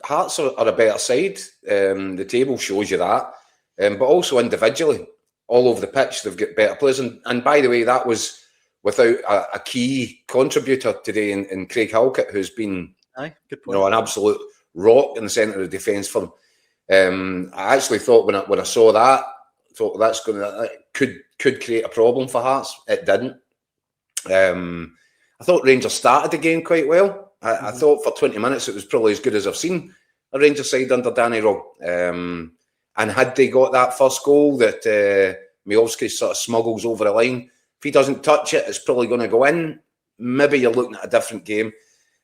Hearts are a better side. The table shows you that. But also individually, all over the pitch, they've got better players. And by the way, that was without a key contributor today in Craig Halkett, who's been good point. An absolute rock in the centre of the defence for them. I actually thought when I saw that, that's could create a problem for Hearts. It didn't. I thought Rangers started the game quite well. I thought for 20 minutes it was probably as good as I've seen a Rangers side under Danny Rohl. And had they got that first goal that Miovski sort of smuggles over the line, if he doesn't touch it, it's probably going to go in. Maybe you're looking at a different game.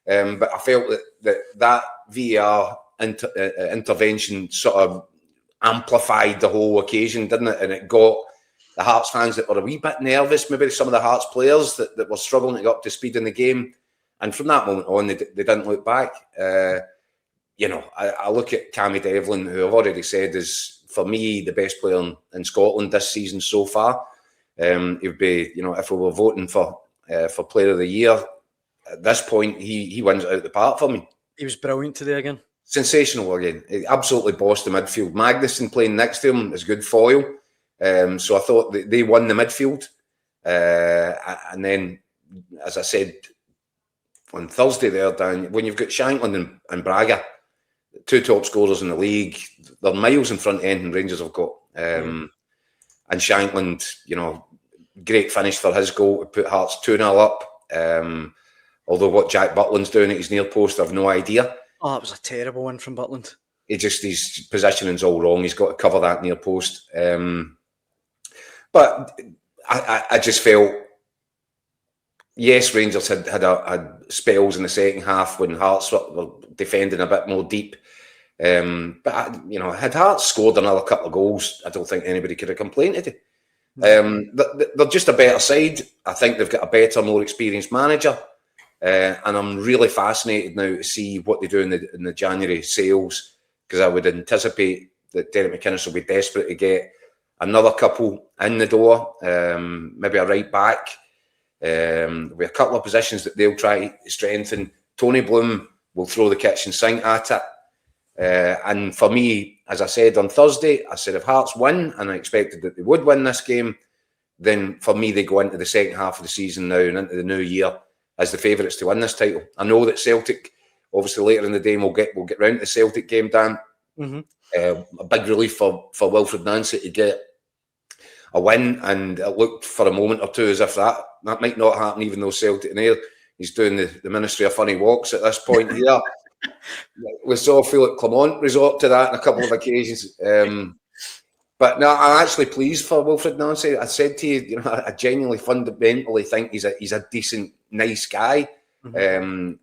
But I felt that VAR intervention sort of amplified the whole occasion, didn't it? And it got the Hearts fans that were a wee bit nervous, maybe some of the Hearts players that were struggling to get up to speed in the game. And from that moment on, they didn't look back. I look at Cammy Devlin, who I've already said is, for me, the best player in Scotland this season so far. He would be, if we were voting for Player of the Year, at this point, he wins it out the park for me. He was brilliant today again. Sensational again. He absolutely bossed the midfield. Magnuson playing next to him is good foil. So I thought they won the midfield. And then, as I said on Thursday there, Dan, when you've got Shankland and Braga, two top scorers in the league, they're miles in front of anything Rangers have got. And Shankland, great finish for his goal to put Hearts 2-0 up. Although what Jack Butland's doing at his near post, I've no idea. Oh, that was a terrible one from Butland. His positioning's all wrong. He's got to cover that near post. But I just felt, yes, Rangers had spells in the second half when Hearts were defending a bit more deep. But had Hearts scored another couple of goals, I don't think anybody could have complained today. They're just a better side. I think they've got a better, more experienced manager. And I'm really fascinated now to see what they do in the January sales, because I would anticipate that Derek McInnes will be desperate to get another couple in the door, maybe a right back. There'll be a couple of positions that they'll try to strengthen. Tony Bloom will throw the kitchen sink at it. And for me, as I said on Thursday, I said if Hearts win, and I expected that they would win this game, then for me they go into the second half of the season now and into the new year as the favourites to win this title. I know that Celtic, obviously later in the day, we'll get round to the Celtic game, Dan. A big relief for Wilfred Nancy to get a win, and it looked for a moment or two as if that might not happen, even though Celtic in there, he's doing the Ministry of Funny Walks at this point here. We saw Philip Clement resort to that on a couple of occasions. But no, I'm actually pleased for Wilfred Nancy. I said to you, I genuinely fundamentally think he's a decent, nice guy. And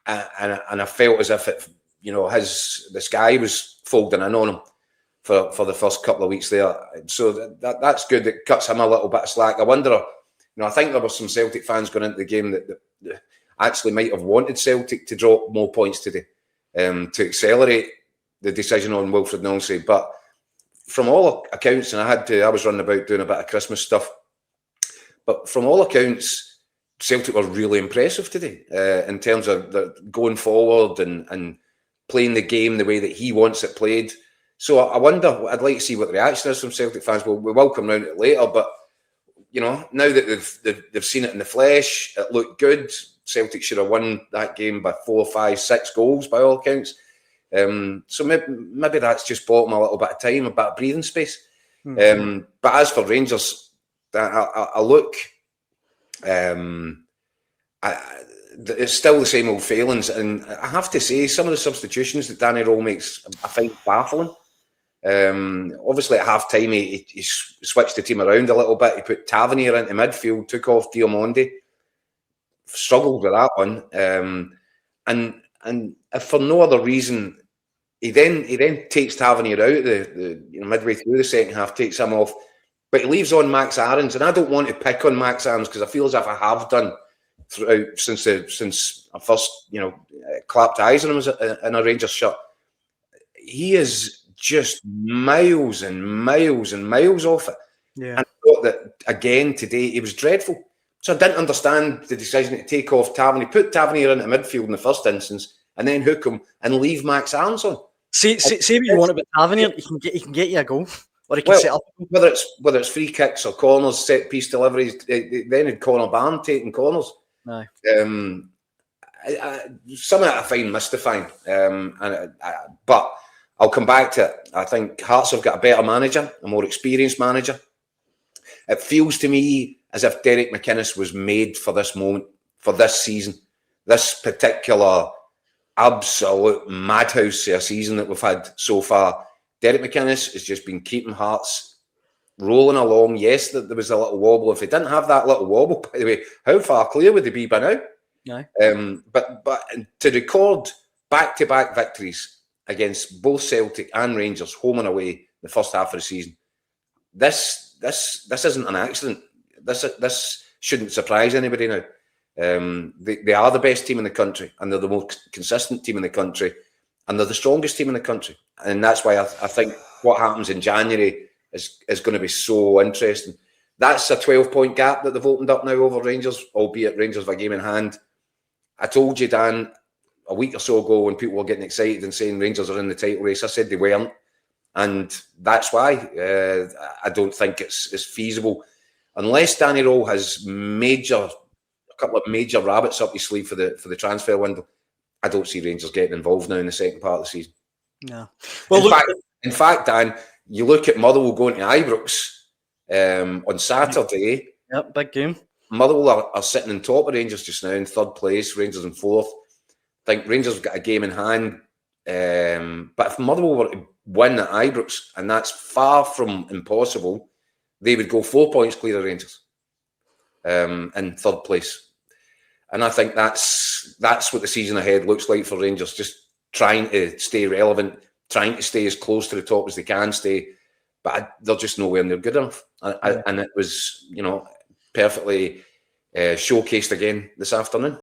I felt as if the sky was folding in on him for the first couple of weeks there. So that's good. It cuts him a little bit of slack. I wonder, I think there were some Celtic fans going into the game that actually might have wanted Celtic to drop more points today, to accelerate the decision on Wilfred Nancy. But from all accounts, and I was running about doing a bit of Christmas stuff, but from all accounts, Celtic were really impressive today in terms of going forward and playing the game the way that he wants it played. So I wonder, I'd like to see what the reaction is from Celtic fans. We will come round to it later, but now that they've seen it in the flesh, it looked good. Celtic should have won that game by 4, 5, 6 goals by all accounts. So maybe that's just bought them a little bit of time, a bit of breathing space. But as for Rangers, I look, it's still the same old failings. And I have to say, some of the substitutions that Danny Rohl makes, I find baffling. Obviously, at half time, he switched the team around a little bit. He put Tavernier into midfield, took off Diomande. Struggled with that one. And if for no other reason, he then takes Tavernier out the midway through the second half, takes him off, but he leaves on Max Aarons. And I don't want to pick on Max Aarons because I feel as if I have done throughout since I first clapped eyes on him in a Rangers shirt. He is just miles and miles and miles off it. Yeah. And I thought that again today he was dreadful. So I didn't understand the decision to take off Tavernier. Put Tavernier into midfield in the first instance, and then hook him and leave Max Arms on. See what you want about Tavernier. He can get you a goal, or he can set up. Whether it's free kicks or corners, set piece deliveries, then in corner barn taking corners. Aye. Some of it I find mystifying, but I'll come back to it. I think Hearts have got a better manager, a more experienced manager. It feels to me as if Derek McInnes was made for this moment, for this season, this particular absolute madhouse of a season that we've had so far. Derek McInnes has just been keeping Hearts rolling along. Yes, there was a little wobble. If he didn't have that little wobble, by the way, how far clear would they be by now? Yeah. But to record back-to-back victories against both Celtic and Rangers, home and away, the first half of the season, this isn't an accident. This shouldn't surprise anybody now. They are the best team in the country, and they're the most consistent team in the country, and they're the strongest team in the country. And that's why I think what happens in January is going to be so interesting. That's a 12-point gap that they've opened up now over Rangers, albeit Rangers have a game in hand. I told you, Dan, a week or so ago when people were getting excited and saying Rangers are in the title race, I said they weren't. And that's why I don't think it's feasible. Unless Danny Rohl has a couple of major rabbits up his sleeve for the transfer window, I don't see Rangers getting involved now in the second part of the season. No. Well, in fact, Dan, you look at Motherwell going to Ibrox on Saturday. Yep, big game. Motherwell are sitting on top of Rangers just now in third place, Rangers in fourth. I think Rangers have got a game in hand. But if Motherwell were to win at Ibrox, and that's far from impossible, they would go 4 points clear of Rangers in third place. And I think that's what the season ahead looks like for Rangers, just trying to stay relevant, trying to stay as close to the top as they can stay. But they're just nowhere near good enough. And it was, perfectly showcased again this afternoon.